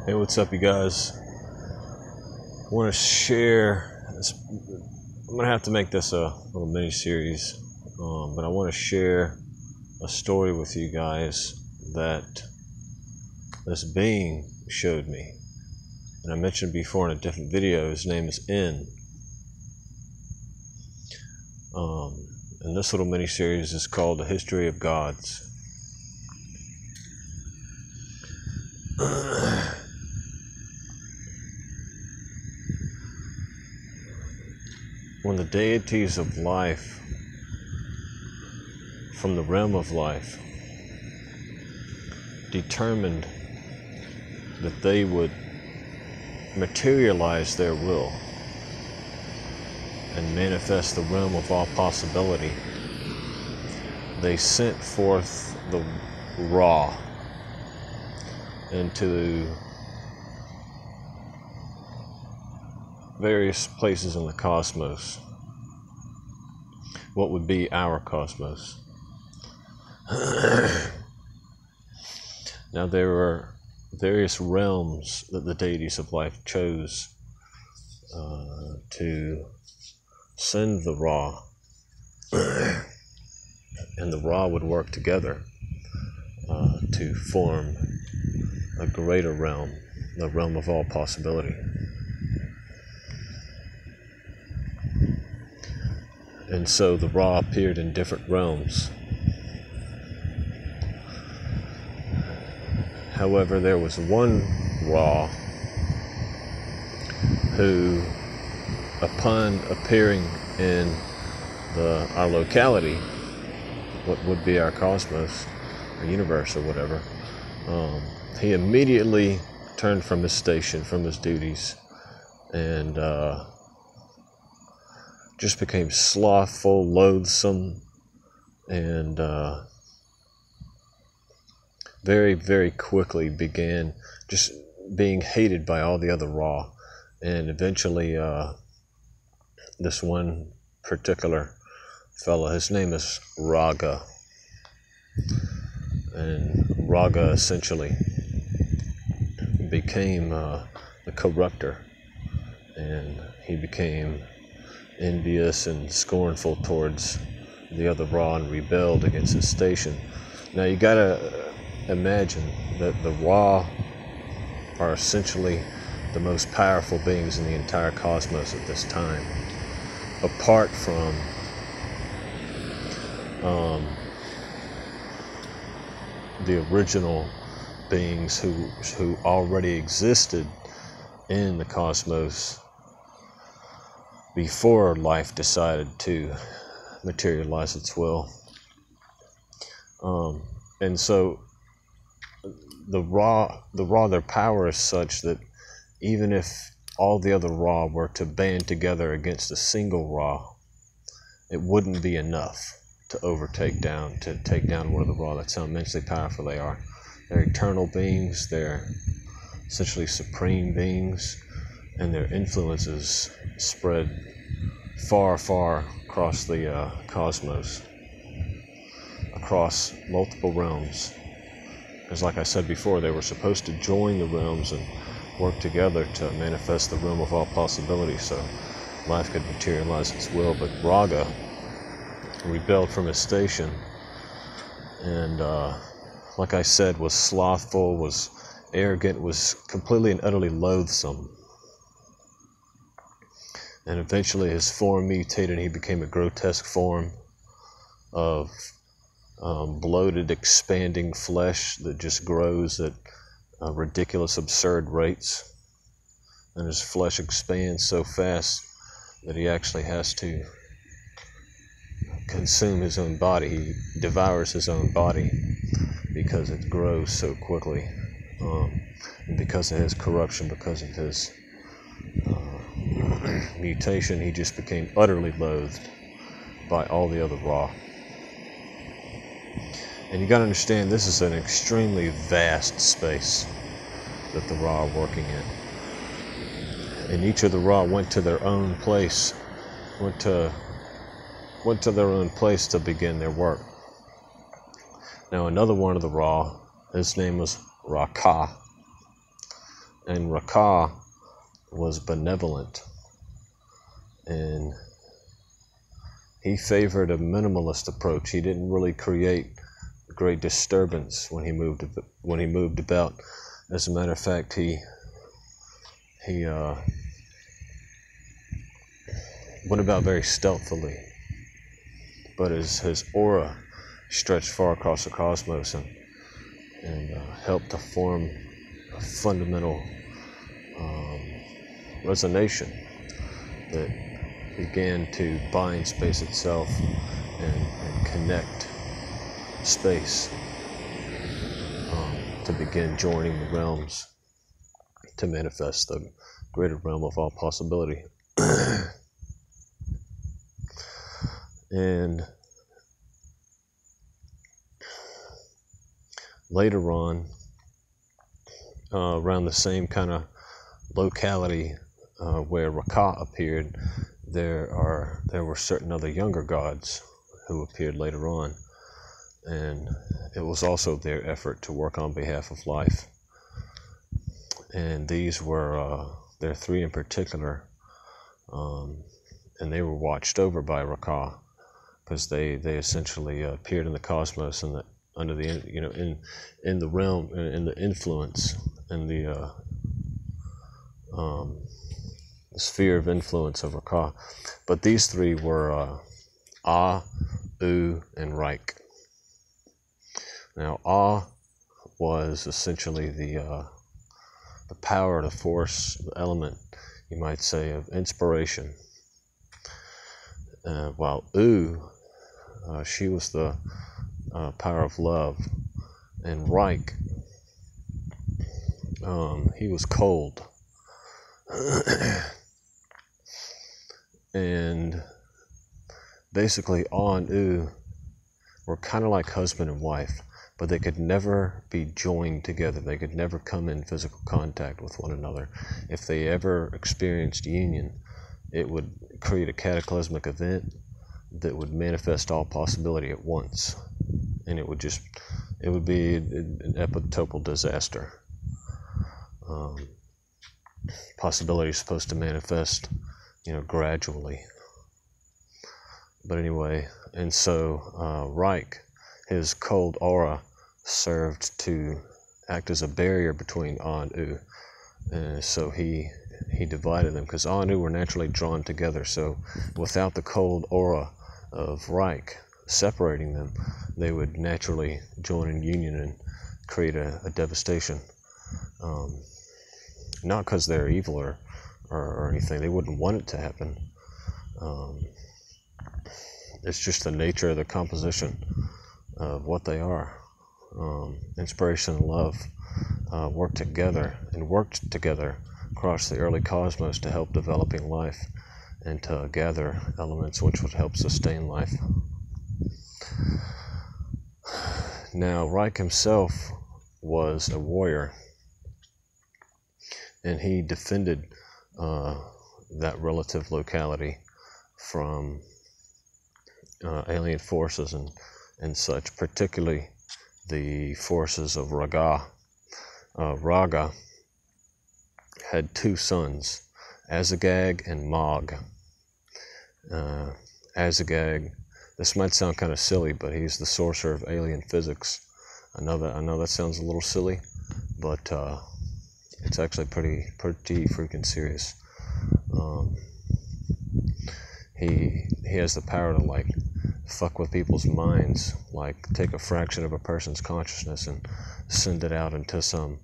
Hey, what's up, you guys? I want to share this. I'm gonna have to make this a little mini series, but I want to share a story with you guys that this being showed me. And I mentioned before in a different video, his name is N. And this little mini series is called The History of Gods. When the deities of life, from the realm of life, determined that they would materialize their will and manifest the realm of all possibility, they sent forth the Ra into various places in the cosmos, what would be our cosmos. Now, there are various realms that the deities of life chose to send the Ra, and the Ra would work together to form a greater realm, the realm of all possibility. And so the Ra appeared in different realms. However, there was one Ra who, upon appearing in our locality, what would be our cosmos, or universe, or whatever, he immediately turned from his station, from his duties, and just became slothful, loathsome, and very, very quickly began just being hated by all the other Ra. And eventually, this one particular fella, his name is Raga, and Raga essentially became the corrupter, and he became envious and scornful towards the other Ra and rebelled against his station. Now, you gotta imagine that the Ra are essentially the most powerful beings in the entire cosmos at this time, apart from the original beings who already existed in the cosmos before life decided to materialize its will. And so the Ra, their power is such that even if all the other Ra were to band together against a single Ra, it wouldn't be enough to take down one of the Ra. That's how immensely powerful they are. They're eternal beings, they're essentially supreme beings, and their influences spread far, far across the cosmos, across multiple realms. Because like I said before, they were supposed to join the realms and work together to manifest the realm of all possibility so life could materialize its will. But Raga rebelled from his station, and like I said, was slothful, was arrogant, was completely and utterly loathsome. And eventually his form mutated, and he became a grotesque form of bloated, expanding flesh that just grows at ridiculous, absurd rates. And his flesh expands so fast that he actually has to consume his own body. He devours his own body because it grows so quickly. And because of his corruption, because of his mutation, he just became utterly loathed by all the other Ra. And you gotta understand, this is an extremely vast space that the Ra are working in. And each of the Ra went to their own place, went to their own place to begin their work. Now, another one of the Ra, his name was Raka. And Raka was benevolent, and he favored a minimalist approach. He didn't really create great disturbance when he moved about. As a matter of fact, he went about very stealthily, but his aura stretched far across the cosmos and helped to form a fundamental resonation that began to bind space itself and connect space to begin joining the realms to manifest the greater realm of all possibility. And later on, around the same kind of locality where Raka appeared, there were certain other younger gods who appeared later on, and it was also their effort to work on behalf of life. And these were there are three in particular, and they were watched over by Raka, because they essentially appeared in the cosmos and under the in the realm, in the influence and the sphere of influence of Raka. But these three were A, U, and Ryke. Now A was essentially the power, the force, the element, you might say, of inspiration. While U, she was the power of love, and Ryke, he was cold. And basically, A and U were kind of like husband and wife, but they could never be joined together. They could never come in physical contact with one another. If they ever experienced union, it would create a cataclysmic event that would manifest all possibility at once, and it would be an epitopal disaster. Possibility is supposed to manifest, gradually. But anyway, and so Ryke, his cold aura served to act as a barrier between A and U. And so he divided them, because A and U were naturally drawn together. So without the cold aura of Ryke separating them, they would naturally join in union and create a devastation. Not because they're evil or anything. They wouldn't want it to happen. It's just the nature of the composition of what they are. Inspiration and love worked together across the early cosmos to help developing life and to gather elements which would help sustain life. Now, Ryke himself was a warrior, and he defended that relative locality from alien forces and such, particularly the forces of Raga. Raga had two sons, Azagag and Mog. Azagag, this might sound kind of silly, but he's the sorcerer of alien physics. I know that sounds a little silly, but it's actually pretty freaking serious. He has the power to fuck with people's minds, take a fraction of a person's consciousness and send it out into some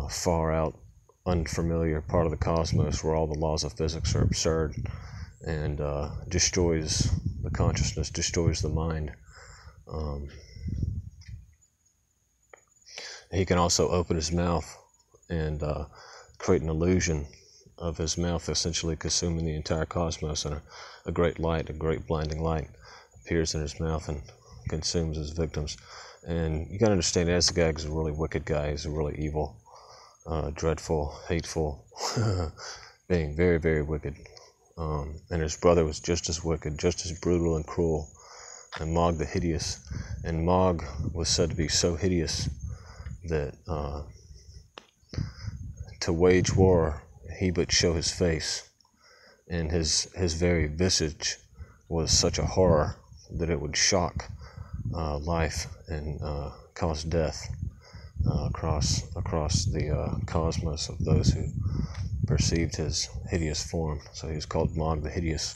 far out, unfamiliar part of the cosmos where all the laws of physics are absurd, and destroys the consciousness, destroys the mind. He can also open his mouth and create an illusion of his mouth essentially consuming the entire cosmos, and a great blinding light appears in his mouth and consumes his victims. And you gotta understand, Azagag is a really wicked guy. He's a really evil, dreadful, hateful being, very, very wicked. And his brother was just as wicked, just as brutal and cruel, and Mog the Hideous. And Mog was said to be so hideous that to wage war, he but show his face, and his very visage was such a horror that it would shock life and cause death across the cosmos of those who perceived his hideous form. So he was called Mog the Hideous.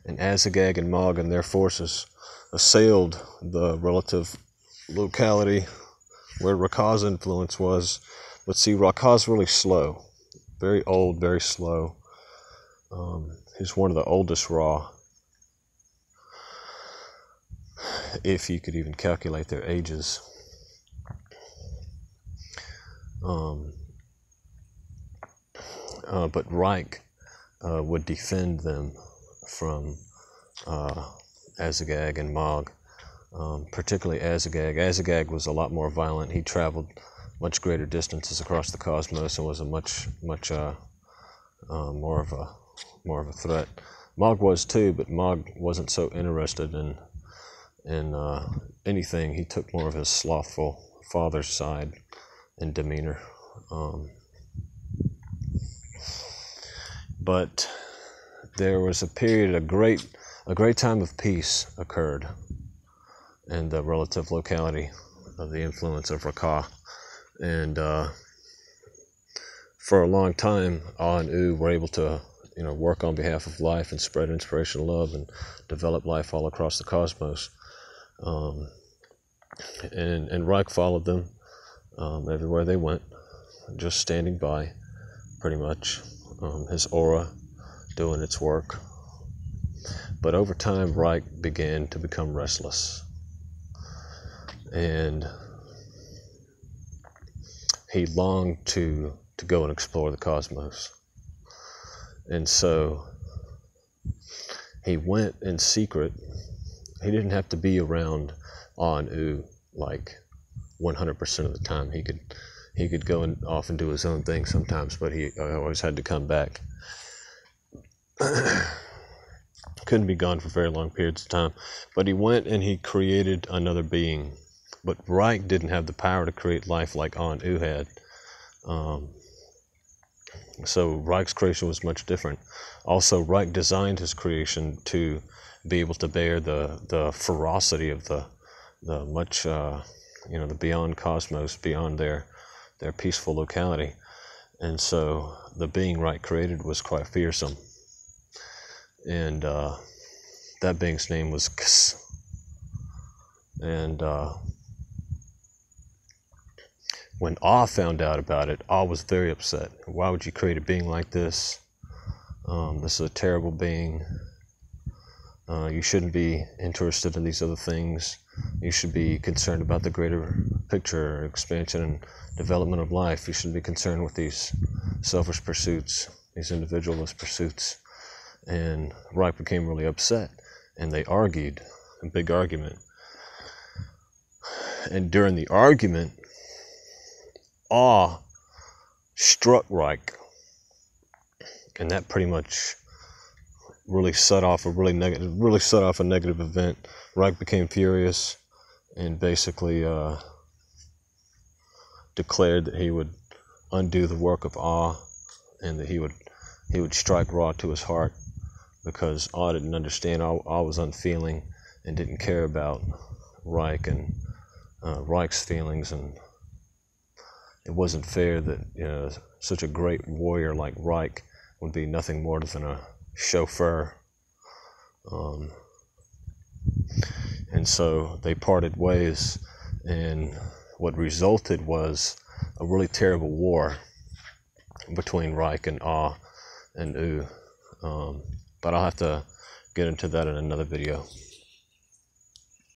And Azagag and Mog and their forces assailed the relative locality where Raka's influence was. But see, Raka's really slow, very old, very slow. He's one of the oldest Ra, if you could even calculate their ages. But Ryke would defend them from Azagag and Mog, particularly Azagag. Azagag was a lot more violent. He traveled much greater distances across the cosmos and was a much more of a threat. Mog was too, but Mog wasn't so interested in anything. He took more of his slothful father's side and demeanor. But there was a period, a great time of peace occurred in the relative locality of the influence of Raka. And for a long time, Ah and U were able to, work on behalf of life and spread inspirational love and develop life all across the cosmos. And Ryke followed them everywhere they went, just standing by, pretty much. His aura doing its work. But over time, Ryke began to become restless. And he longed to go and explore the cosmos. And so he went in secret. He didn't have to be around Ah and U like 100% of the time. He could go off and do his own thing sometimes, but he always had to come back. Couldn't be gone for very long periods of time. But he went and he created another being. But Ryke didn't have the power to create life like Ah and U had. So Ryke's creation was much different. Also, Ryke designed his creation to be able to bear the ferocity of the much, the beyond cosmos, beyond their peaceful locality. And so the being Ryke created was quite fearsome. And that being's name was Ks. And when Ah found out about it, Ah was very upset. Why would you create a being like this? This is a terrible being. You shouldn't be interested in these other things. You should be concerned about the greater picture, expansion and development of life. You shouldn't be concerned with these selfish pursuits, these individualist pursuits. And Ryke became really upset, and they argued, a big argument. And during the argument, Ah struck Ryke, and that pretty much really set off a negative event. Ryke became furious and basically declared that he would undo the work of Ah, and that he would strike Ra to his heart, because Ah didn't understand. Ah was unfeeling and didn't care about Ryke and Ryke's feelings, and it wasn't fair that such a great warrior like Ryke would be nothing more than a chauffeur. And so they parted ways, and what resulted was a really terrible war between Ryke and Ah and U. But I'll have to get into that in another video.